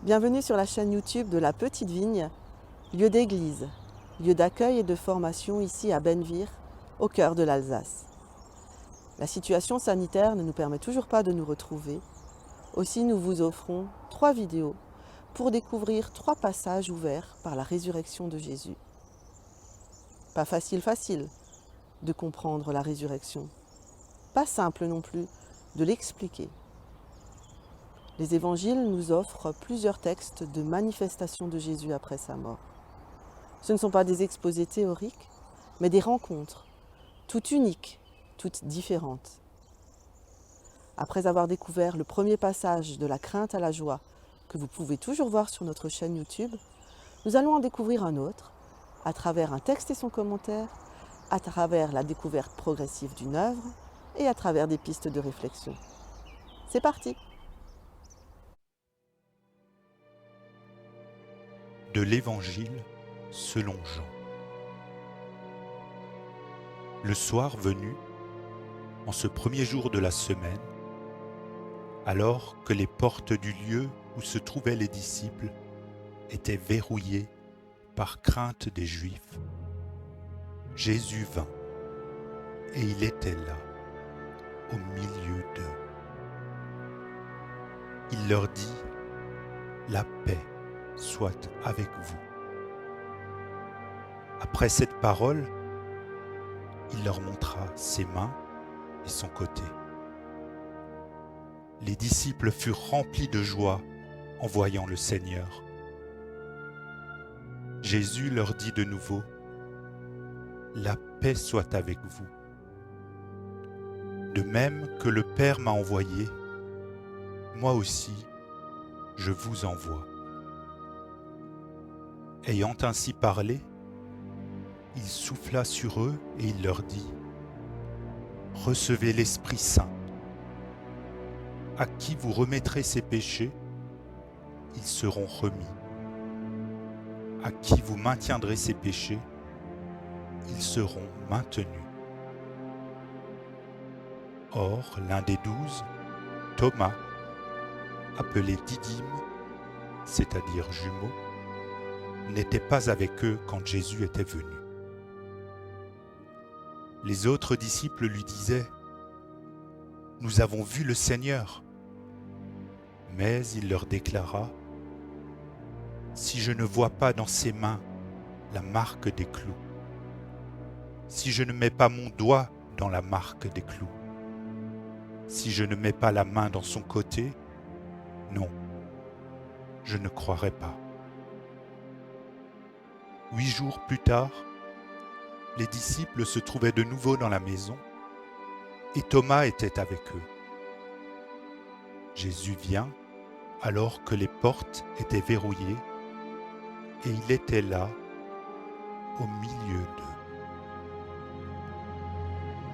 Bienvenue sur la chaîne YouTube de La Petite Vigne, lieu d'église, lieu d'accueil et de formation ici à Bennevire, au cœur de l'Alsace. La situation sanitaire ne nous permet toujours pas de nous retrouver. Aussi, nous vous offrons 3 vidéos pour découvrir 3 passages ouverts par la résurrection de Jésus. Pas facile de comprendre la résurrection. Pas simple non plus de l'expliquer. Les évangiles nous offrent plusieurs textes de manifestations de Jésus après sa mort. Ce ne sont pas des exposés théoriques, mais des rencontres, toutes uniques, toutes différentes. Après avoir découvert le premier passage de la crainte à la joie, que vous pouvez toujours voir sur notre chaîne YouTube, nous allons en découvrir un autre, à travers un texte et son commentaire, à travers la découverte progressive d'une œuvre et à travers des pistes de réflexion. C'est parti! De l'Évangile selon Jean. Le soir venu, en ce premier jour de la semaine, alors que les portes du lieu où se trouvaient les disciples étaient verrouillées par crainte des Juifs, Jésus vint, et il était là, au milieu d'eux. Il leur dit : « La paix soit avec vous. » Après cette parole, il leur montra ses mains et son côté. Les disciples furent remplis de joie en voyant le Seigneur. Jésus leur dit de nouveau : « La paix soit avec vous. De même que le Père m'a envoyé, moi aussi, je vous envoie. » Ayant ainsi parlé, il souffla sur eux et il leur dit : « Recevez l'Esprit Saint. À qui vous remettrez ces péchés, ils seront remis. À qui vous maintiendrez ces péchés, ils seront maintenus. » Or, l'un des 12, Thomas, appelé Didyme, c'est-à-dire jumeau, n'était pas avec eux quand Jésus était venu. Les autres disciples lui disaient : « Nous avons vu le Seigneur. » Mais il leur déclara : « Si je ne vois pas dans ses mains la marque des clous, si je ne mets pas mon doigt dans la marque des clous, si je ne mets pas la main dans son côté, non, je ne croirai pas. » 8 jours plus tard, les disciples se trouvaient de nouveau dans la maison et Thomas était avec eux. Jésus vient alors que les portes étaient verrouillées et il était là, au milieu d'eux.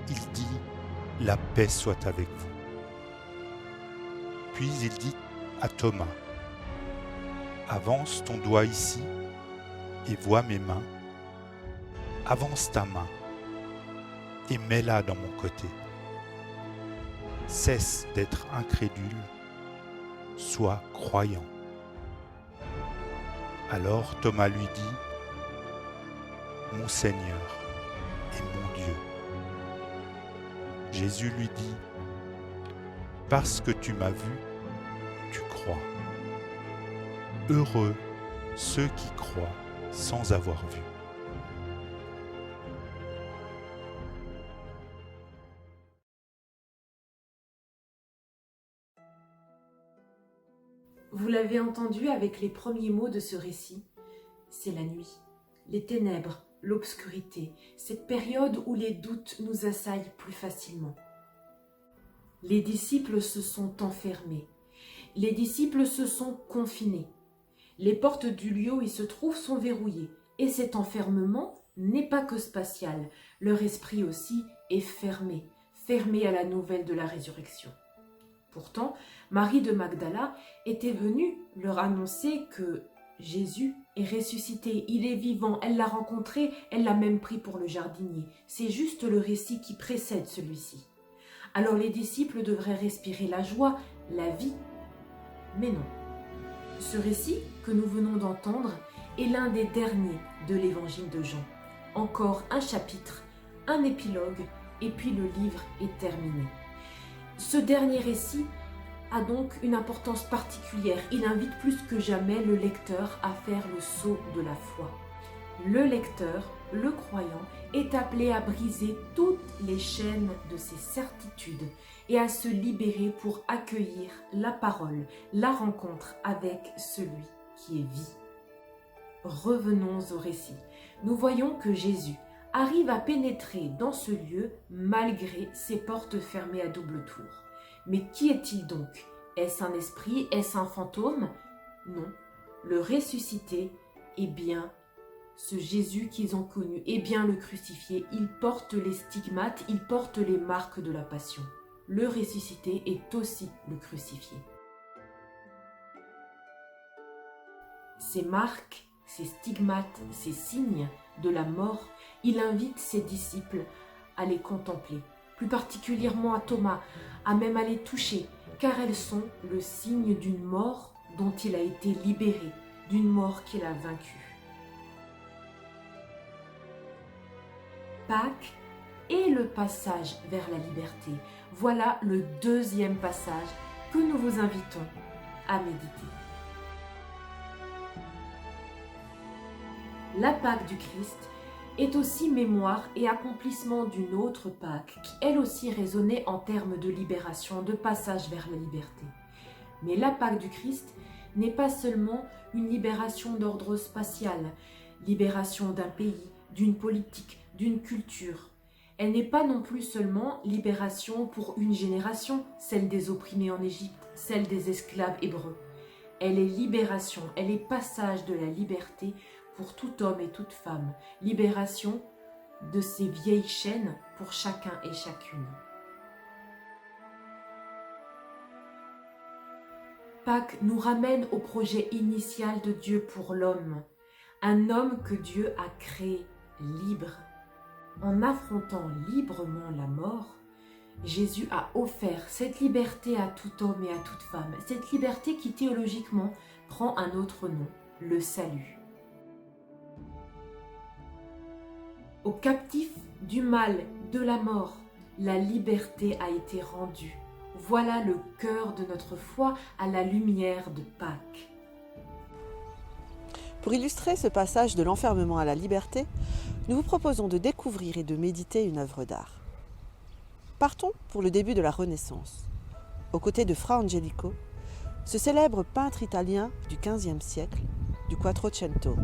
Il dit : « La paix soit avec vous. » Puis il dit à Thomas : « Avance ton doigt ici et vois mes mains. Avance ta main et mets-la dans mon côté. Cesse d'être incrédule, sois croyant. » Alors Thomas lui dit : « Mon Seigneur et mon Dieu. » Jésus lui dit : « Parce que tu m'as vu, tu crois. Heureux ceux qui croient sans avoir vu. » Vous l'avez entendu avec les premiers mots de ce récit, c'est la nuit, les ténèbres, l'obscurité, cette période où les doutes nous assaillent plus facilement. Les disciples se sont enfermés, les disciples se sont confinés. Les portes du lieu où ils se trouvent sont verrouillées et cet enfermement n'est pas que spatial, leur esprit aussi est fermé à la nouvelle de la résurrection. Pourtant, Marie de Magdala était venue leur annoncer que Jésus est ressuscité, il est vivant, elle l'a rencontré, elle l'a même pris pour le jardinier. C'est juste le récit qui précède celui-ci. Alors les disciples devraient respirer la joie, la vie, mais non. Ce récit que nous venons d'entendre est l'un des derniers de l'évangile de Jean. Encore un chapitre, un épilogue, et puis le livre est terminé. Ce dernier récit a donc une importance particulière. Il invite plus que jamais le lecteur à faire le saut de la foi. Le lecteur, le croyant, est appelé à briser toutes les chaînes de ses certitudes et à se libérer pour accueillir la parole, la rencontre avec celui qui est vie. Revenons au récit. Nous voyons que Jésus arrive à pénétrer dans ce lieu malgré ses portes fermées à double tour. Mais qui est-il donc? Est-ce un esprit? Est-ce un fantôme? Non, le ressuscité est bien ce Jésus qu'ils ont connu, est bien le crucifié. Il porte les stigmates, il porte les marques de la passion. Le ressuscité est aussi le crucifié. Ces marques, ces stigmates, ces signes de la mort, il invite ses disciples à les contempler, plus particulièrement à Thomas, à même à les toucher, car elles sont le signe d'une mort dont il a été libéré, d'une mort qu'il a vaincue. Pâques et le passage vers la liberté. Voilà le deuxième passage que nous vous invitons à méditer. La Pâque du Christ est aussi mémoire et accomplissement d'une autre Pâque qui elle aussi résonnait en termes de libération, de passage vers la liberté. Mais la Pâque du Christ n'est pas seulement une libération d'ordre spatial, libération d'un pays, d'une politique, d'une culture. Elle n'est pas non plus seulement libération pour une génération, celle des opprimés en Égypte, celle des esclaves hébreux. Elle est libération, elle est passage de la liberté pour tout homme et toute femme, libération de ces vieilles chaînes pour chacun et chacune. Pâques nous ramène au projet initial de Dieu pour l'homme, un homme que Dieu a créé libre. En affrontant librement la mort, Jésus a offert cette liberté à tout homme et à toute femme, cette liberté qui théologiquement prend un autre nom, le salut. Aux captifs du mal, de la mort, la liberté a été rendue. Voilà le cœur de notre foi à la lumière de Pâques. Pour illustrer ce passage de l'enfermement à la liberté, nous vous proposons de découvrir et de méditer une œuvre d'art. Partons pour le début de la Renaissance. Aux côtés de Fra Angelico, ce célèbre peintre italien du XVe siècle, du Quattrocento,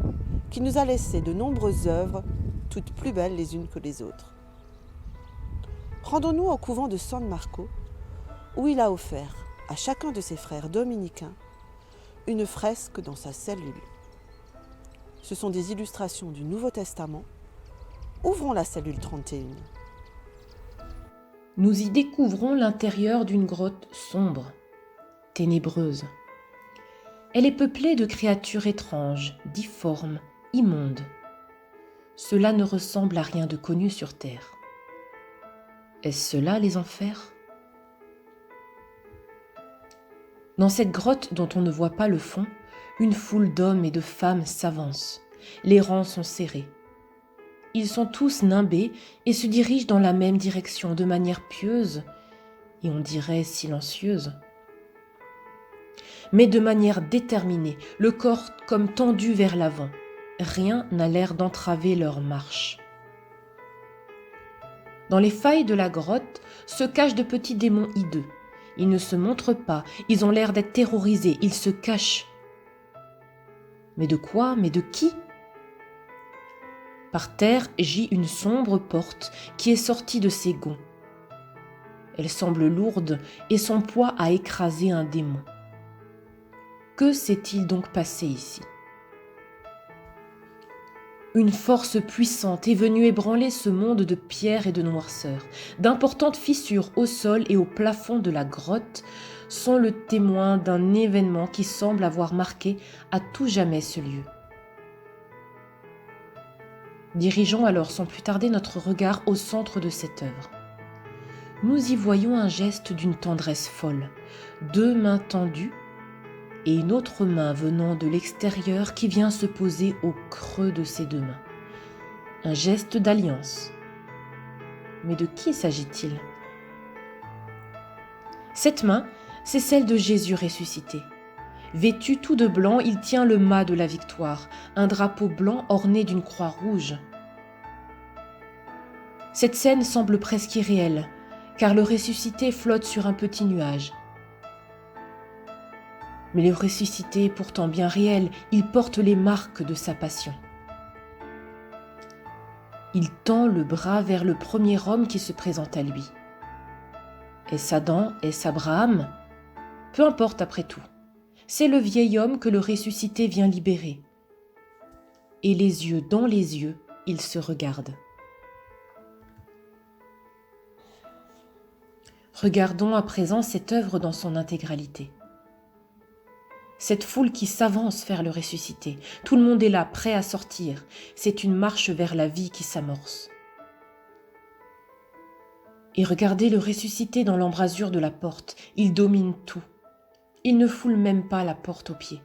qui nous a laissé de nombreuses œuvres, toutes plus belles les unes que les autres. Rendons-nous au couvent de San Marco, où il a offert à chacun de ses frères dominicains une fresque dans sa cellule. Ce sont des illustrations du Nouveau Testament. Ouvrons la cellule 31. Nous y découvrons l'intérieur d'une grotte sombre, ténébreuse. Elle est peuplée de créatures étranges, difformes, immondes. Cela ne ressemble à rien de connu sur terre. Est-ce cela les enfers ? Dans cette grotte dont on ne voit pas le fond, une foule d'hommes et de femmes s'avance. Les rangs sont serrés. Ils sont tous nimbés et se dirigent dans la même direction de manière pieuse et on dirait silencieuse. Mais de manière déterminée, le corps comme tendu vers l'avant. Rien n'a l'air d'entraver leur marche. Dans les failles de la grotte se cachent de petits démons hideux. Ils ne se montrent pas, ils ont l'air d'être terrorisés, ils se cachent. Mais de quoi? Mais de qui? Par terre gît une sombre porte qui est sortie de ses gonds. Elle semble lourde et son poids a écrasé un démon. Que s'est-il donc passé ici? Une force puissante est venue ébranler ce monde de pierre et de noirceur. D'importantes fissures au sol et au plafond de la grotte sont le témoin d'un événement qui semble avoir marqué à tout jamais ce lieu. Dirigeons alors sans plus tarder notre regard au centre de cette œuvre. Nous y voyons un geste d'une tendresse folle. 2 mains tendues, et une autre main venant de l'extérieur qui vient se poser au creux de ses deux mains. Un geste d'alliance. Mais de qui s'agit-il ? Cette main, c'est celle de Jésus ressuscité. Vêtu tout de blanc, il tient le mât de la victoire, un drapeau blanc orné d'une croix rouge. Cette scène semble presque irréelle, car le ressuscité flotte sur un petit nuage. Mais le ressuscité est pourtant bien réel, il porte les marques de sa passion. Il tend le bras vers le premier homme qui se présente à lui. Est-ce Adam? Est-ce Abraham? Peu importe après tout. C'est le vieil homme que le ressuscité vient libérer. Et les yeux dans les yeux, ils se regardent. Regardons à présent cette œuvre dans son intégralité. Cette foule qui s'avance vers le ressuscité. Tout le monde est là, prêt à sortir. C'est une marche vers la vie qui s'amorce. Et regardez le ressuscité dans l'embrasure de la porte. Il domine tout. Il ne foule même pas la porte aux pieds.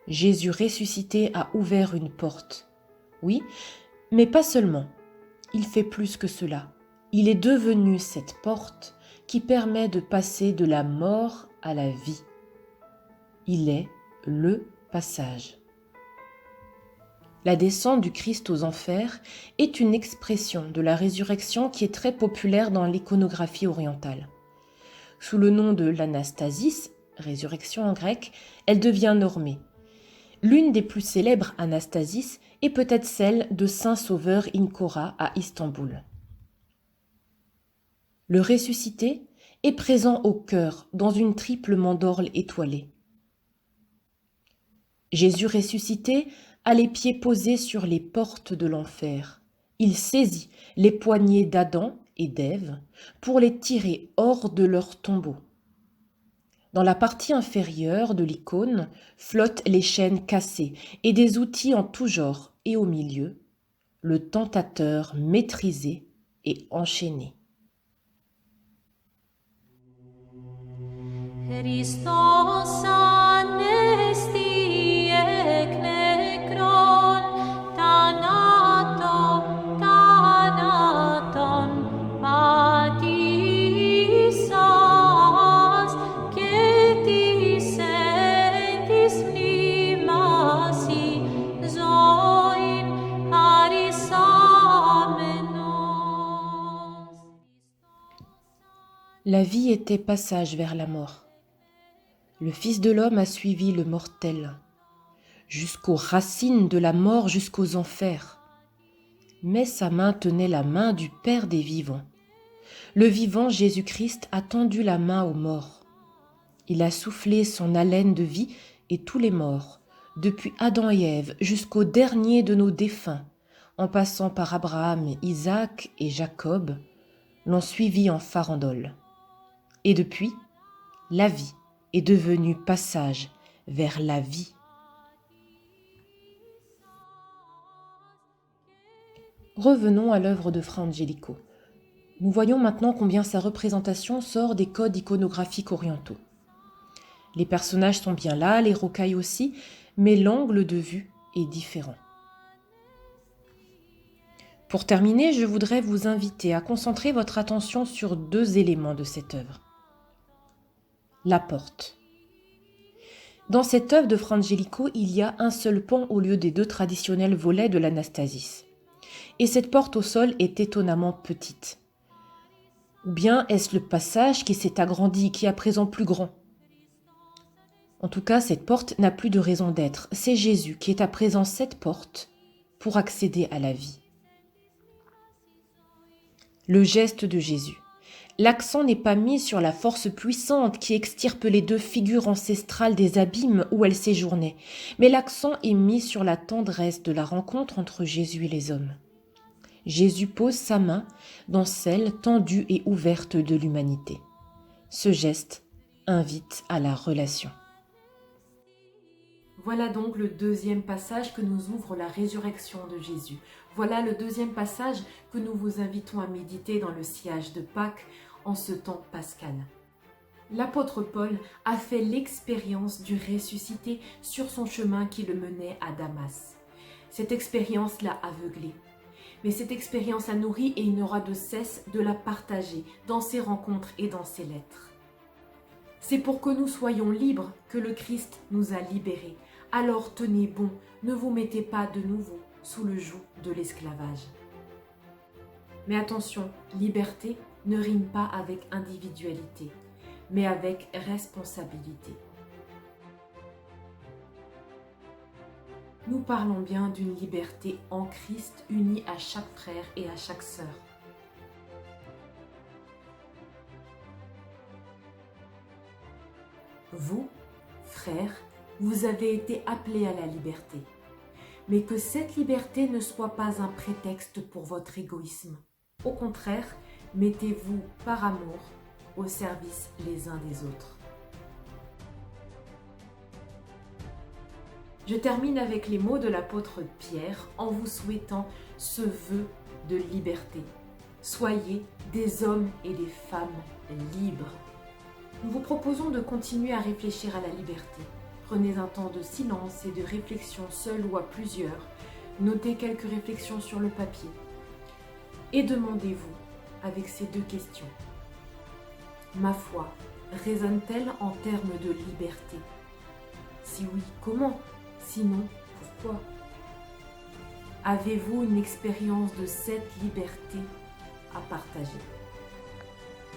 Jésus ressuscité a ouvert une porte. Oui, mais pas seulement. Il fait plus que cela. Il est devenu cette porte qui permet de passer de la mort à la vie. Il est le passage. La descente du Christ aux enfers est une expression de la résurrection qui est très populaire dans l'iconographie orientale. Sous le nom de l'Anastasis, résurrection en grec, elle devient normée. L'une des plus célèbres Anastasis est peut-être celle de Saint Sauveur Inkora à Istanbul. Le ressuscité est présent au cœur dans une triple mandorle étoilée. Jésus ressuscité a les pieds posés sur les portes de l'enfer. Il saisit les poignets d'Adam et d'Ève pour les tirer hors de leur tombeau. Dans la partie inférieure de l'icône flottent les chaînes cassées et des outils en tout genre, et au milieu, le tentateur maîtrisé et enchaîné. Christos anesti ek nekron, thanaton patisas, και της εν της μνήμασι ζωήν χαρισάμενος. La vie était passage vers la mort. Le Fils de l'homme a suivi le mortel, jusqu'aux racines de la mort, jusqu'aux enfers. Mais sa main tenait la main du Père des vivants. Le vivant Jésus-Christ a tendu la main aux morts. Il a soufflé son haleine de vie et tous les morts, depuis Adam et Ève jusqu'au dernier de nos défunts, en passant par Abraham, Isaac et Jacob, l'ont suivi en farandole. Et depuis, la vie est devenue passage vers la vie. Revenons à l'œuvre de Fra Angelico. Nous voyons maintenant combien sa représentation sort des codes iconographiques orientaux. Les personnages sont bien là, les rocailles aussi, mais l'angle de vue est différent. Pour terminer, je voudrais vous inviter à concentrer votre attention sur deux éléments de cette œuvre. La porte. Dans cette œuvre de Fra Angelico, il y a un seul pan au lieu des deux traditionnels volets de l'Anastasis. Et cette porte au sol est étonnamment petite. Ou bien est-ce le passage qui s'est agrandi, qui est à présent plus grand? En tout cas, cette porte n'a plus de raison d'être. C'est Jésus qui est à présent cette porte pour accéder à la vie. Le geste de Jésus. L'accent n'est pas mis sur la force puissante qui extirpe les deux figures ancestrales des abîmes où elles séjournaient, mais l'accent est mis sur la tendresse de la rencontre entre Jésus et les hommes. Jésus pose sa main dans celle tendue et ouverte de l'humanité. Ce geste invite à la relation. Voilà donc le deuxième passage que nous ouvre la résurrection de Jésus. Voilà le deuxième passage que nous vous invitons à méditer dans le sillage de Pâques en ce temps pascal. L'apôtre Paul a fait l'expérience du ressuscité sur son chemin qui le menait à Damas. Cette expérience l'a aveuglé. Mais cette expérience a nourri et il n'aura de cesse de la partager dans ses rencontres et dans ses lettres. C'est pour que nous soyons libres que le Christ nous a libérés. Alors tenez bon, ne vous mettez pas de nouveau sous le joug de l'esclavage. Mais attention, liberté ne rime pas avec individualité, mais avec responsabilité. Nous parlons bien d'une liberté en Christ unie à chaque frère et à chaque sœur. Vous, frères, vous avez été appelés à la liberté, mais que cette liberté ne soit pas un prétexte pour votre égoïsme. Au contraire, mettez-vous par amour au service les uns des autres. Je termine avec les mots de l'apôtre Pierre en vous souhaitant ce vœu de liberté. Soyez des hommes et des femmes libres. Nous vous proposons de continuer à réfléchir à la liberté. Prenez un temps de silence et de réflexion seul ou à plusieurs. Notez quelques réflexions sur le papier. Et demandez-vous avec ces deux questions. Ma foi résonne-t-elle en termes de liberté? Si oui, comment? Sinon, pourquoi? Avez-vous une expérience de cette liberté à partager?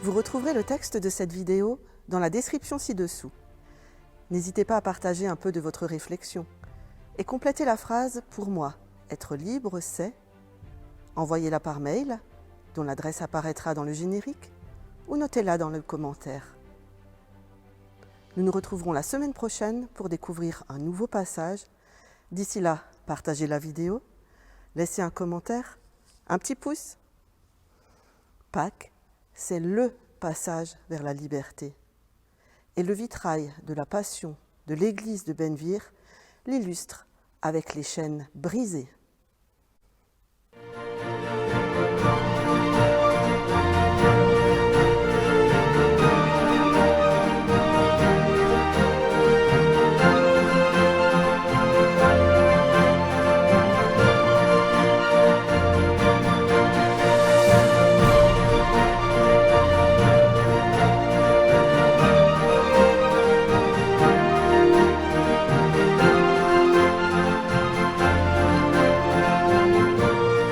Vous retrouverez le texte de cette vidéo dans la description ci-dessous. N'hésitez pas à partager un peu de votre réflexion et complétez la phrase « Pour moi, être libre, c'est… » Envoyez-la par mail, dont l'adresse apparaîtra dans le générique, ou notez-la dans le commentaire. Nous nous retrouverons la semaine prochaine pour découvrir un nouveau passage. D'ici là, partagez la vidéo, laissez un commentaire, un petit pouce. Pâques, c'est le passage vers la liberté. Et le vitrail de la Passion de l'église de Benvir l'illustre avec les chaînes brisées.